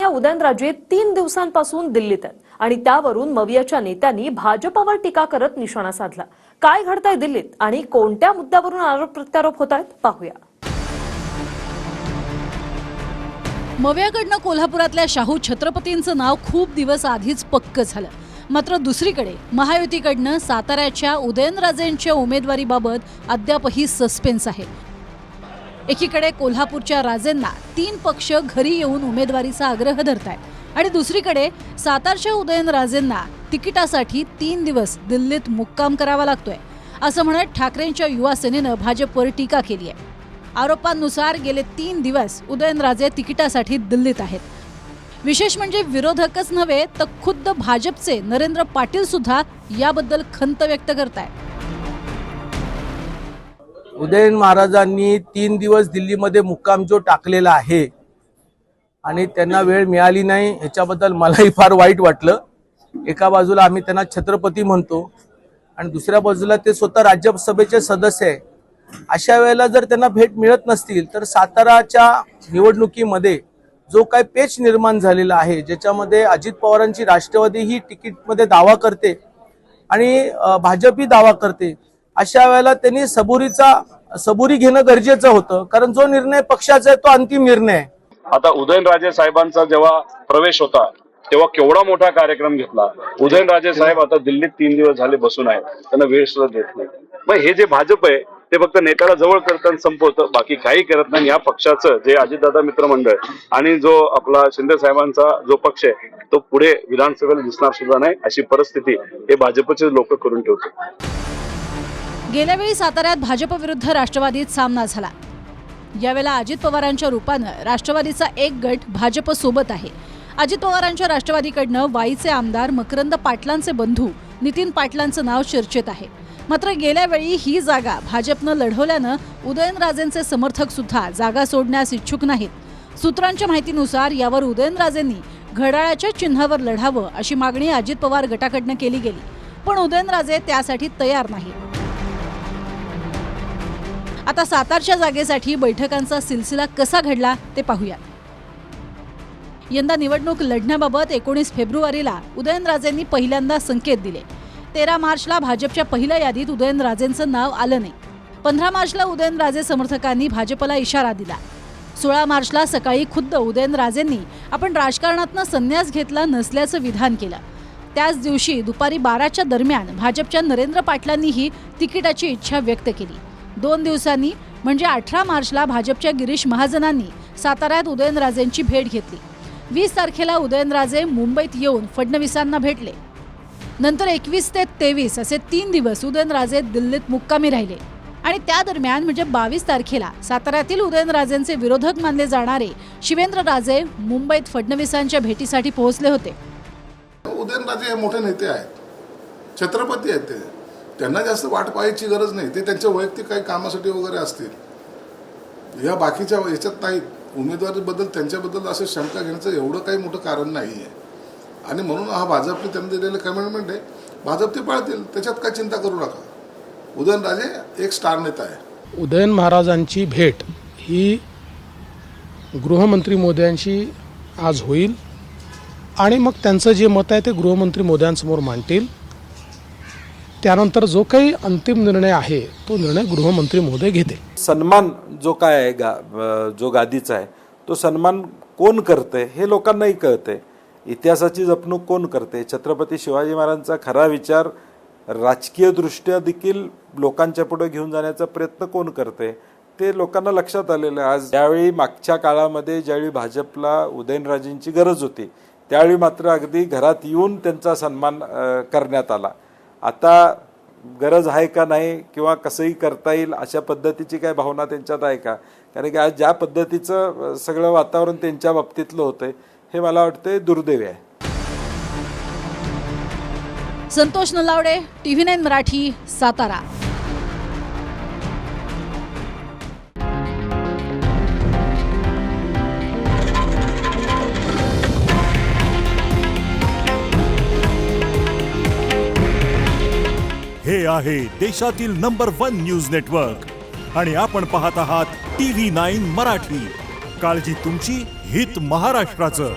उदयनराजे 3 दिवसांपासून दिल्लीत आहेत आणि त्यावरून मवियाच्या नेत्यांनी भाजपावर टीका करत निशाणा साधला। काय घडतंय दिल्लीत आणि कोणत्या मुद्द्यावरून आरोप प्रत्यारोप होत आहेत पाहूया। मवियाकडनं कोल्हापुरातल्या शाहू छत्रपतींचं नाव खूप दिवस आधीच पक्क झालं। मात्र दुसरीकडे महायुतीकडनं साताऱ्याच्या उदयनराजेंच्या उमेदवारीबाबत अद्यापही सस्पेन्स आहे। एकीकडे कोल्हापूरच्या राजेंना 3 पक्ष घरी येऊन उमेदवारीचा आग्रह धरतायत आणि दुसरीकडे सातारच्या उदयनराजेंना तिकिटासाठी 3 दिवस दिल्लीत मुक्काम करावा लागतोय असं म्हणत ठाकरेंच्या युवा सेनेनं भाजपवर टीका केली आहे। आरोपांनुसार गेले 3 दिवस उदयनराजे तिकिटासाठी दिल्लीत आहेत। विशेष म्हणजे विरोधकच नव्हे तर खुद्द भाजपचे नरेंद्र पाटील सुद्धा याबद्दल खंत व्यक्त करतायत। उदयन महाराजांनी 3 दिवस दिल्लीमध्ये मुक्काम जो टाकलेला आहे आणि त्यांना वेळ मिळाली नाही ह्याच्याबद्दल मलाही फार वाईट वाटलं। एका बाजूला आम्ही त्यांना छत्रपती म्हणतो आणि दुसऱ्या बाजूला ते स्वतः राज्यसभेचे सदस्य आहे। अशा वेळेला जर त्यांना भेट मिळत नसतील तर साताराच्या निवडणुकीमध्ये जो काय पेच निर्माण झालेला आहे, ज्याच्यामध्ये अजित पवारांची राष्ट्रवादी ही तिकीटमध्ये दावा करते आणि भाजपही दावा करते, अशा वेळेला त्यांनी सबुरी घेणं गरजेचं होतं, कारण जो निर्णय पक्षाचा आहे तो अंतिम निर्णय आहे। आता उदयनराजे साहेबांचा जेव्हा प्रवेश होता तेव्हा केवढा मोठा कार्यक्रम घेतला। उदयनराजे साहेब आता दिल्लीत 3 दिवस झाले बसून आहेत, त्यांना वेळ सुद्धा देत नाही। मग हे जे भाजप आहे ते फक्त नेत्याला जवळ करतात, संपवतं, बाकी काही करत नाही। या पक्षाचं जे अजितदादा मित्रमंडळ आणि जो आपला शिंदे साहेबांचा जो पक्ष आहे तो पुढे विधानसभेला दिसणार सुद्धा नाही, अशी परिस्थिती हे भाजपचे लोक करून ठेवतात। गेल्यावेळी साताऱ्यात भाजप विरुद्ध राष्ट्रवादीत सामना झाला। यावेळेला अजित पवारांच्या रूपानं राष्ट्रवादीचा एक गट भाजप सोबत आहे। अजित पवारांच्या राष्ट्रवादीकडनं वाईचे आमदार मकरंद पाटलांचे बंधू नितीन पाटलांचं नाव चर्चेत आहे। मात्र गेल्या वेळी ही जागा भाजपनं लढवल्यानं उदयनराजेंचे समर्थक सुद्धा जागा सोडण्यास इच्छुक नाहीत। सूत्रांच्या माहितीनुसार यावर उदयनराजेंनी घड्याळाच्या चिन्हावर लढावं अशी मागणी अजित पवार गटाकडनं केली गेली, पण उदयनराजे त्यासाठी तयार नाही। आता सातारच्या जागेसाठी बैठकांचा सिलसिला कसा घडला ते पाहूया। यंदा निवडणूक लढण्याबाबत 19 फेब्रुवारीला उदयनराजेंनी पहिल्यांदा संकेत दिले। 13 मार्चला भाजपच्या पहिल्या यादीत उदयनराजेंचं नाव आलं नाही। 15 मार्चला उदयनराजे समर्थकांनी भाजपला इशारा दिला। 16 मार्चला सकाळी खुद्द उदयनराजेंनी आपण राजकारणातनं संन्यास घेतला नसल्याचं विधान केलं। त्याच दिवशी दुपारी 12च्या दरम्यान भाजपच्या नरेंद्र पाटलांनीही तिकिटाची इच्छा व्यक्त केली। 2 दिवसांनी म्हणजे 18 मार्चला भाजपच्या गिरीश महाजनांनी साताऱ्यात उदयनराजेंची भेट घेतली। 20 तारखेला उदयनराजे मुंबईत येऊन फडणवीसांना भेटले। नंतर 21 ते 23 असे 3 दिवस उदयनराजे दिल्लीत मुक्कामी राहिले आणि त्या दरम्यान म्हणजे 22 तारखेला साताऱ्यातील उदयनराजेंचे विरोधक मानले जाणारे शिवेंद्रराजे मुंबईत फडणवीसांच्या भेटीसाठी पोहोचले होते। उदयनराजे हे मोठे नेते आहेत, छत्रपती आहेत, त्यांना जास्त वाट पाहायची गरज नाही। ते त्यांच्या वैयक्तिक काही कामासाठी वगैरे असतील, या बाकीच्या याच्यात नाहीत। उमेदवारीबद्दल त्यांच्याबद्दल असं शंका घेण्याचं एवढं काही मोठं कारण नाही आहे आणि म्हणून हा भाजपने त्यांना दिलेलं कमिटमेंट आहे, भाजप ते पाळतील, त्याच्यात काय चिंता करू नका। उदयनराजे एक स्टार नेता आहे। उदयन महाराजांची भेट ही गृहमंत्री मोदयांशी आज होईल आणि मग त्यांचं जे मत आहे ते गृहमंत्री मोदयांसमोर मांडतील। त्यानंतर जो काही अंतिम निर्णय आहे तो निर्णय गृहमंत्री महोदय घेतील। सन्मान जो काय आहे जो गादीचा आहे तो सन्मान कोण करते हे लोकांनाही कळते। इतिहासाची जपणूक कोण करते, छत्रपती शिवाजी महाराजांचा खरा विचार राजकीय दृष्ट्या देखील लोकांच्या पुढे घेऊन जाण्याचा प्रयत्न कोण करते ते लोकांना लक्षात आलेलं आहे। आज यावेळी मागच्या काळामध्ये ज्यावेळी भाजपला उदयनराजेंची गरज होती त्यावेळी मात्र अगदी घरात येऊन त्यांचा सन्मान करण्यात आला। आता गरज आहे का नाही किंवा कसंही करता येईल अशा पद्धतीची काय भावना त्यांच्यात आहे का? कारण की आज ज्या पद्धतीचं सगळं वातावरण त्यांच्या बाबतीतलं होतंय हे मला वाटतंय दुर्दैवी आहे। संतोष नलावडे, TV9 मराठी, सातारा। हे आहे देशातील नंबर 1 न्यूज नेटवर्क आणि आपण पाहत आहात TV9 मराठी। काळजी तुमची, हित महाराष्ट्राचं।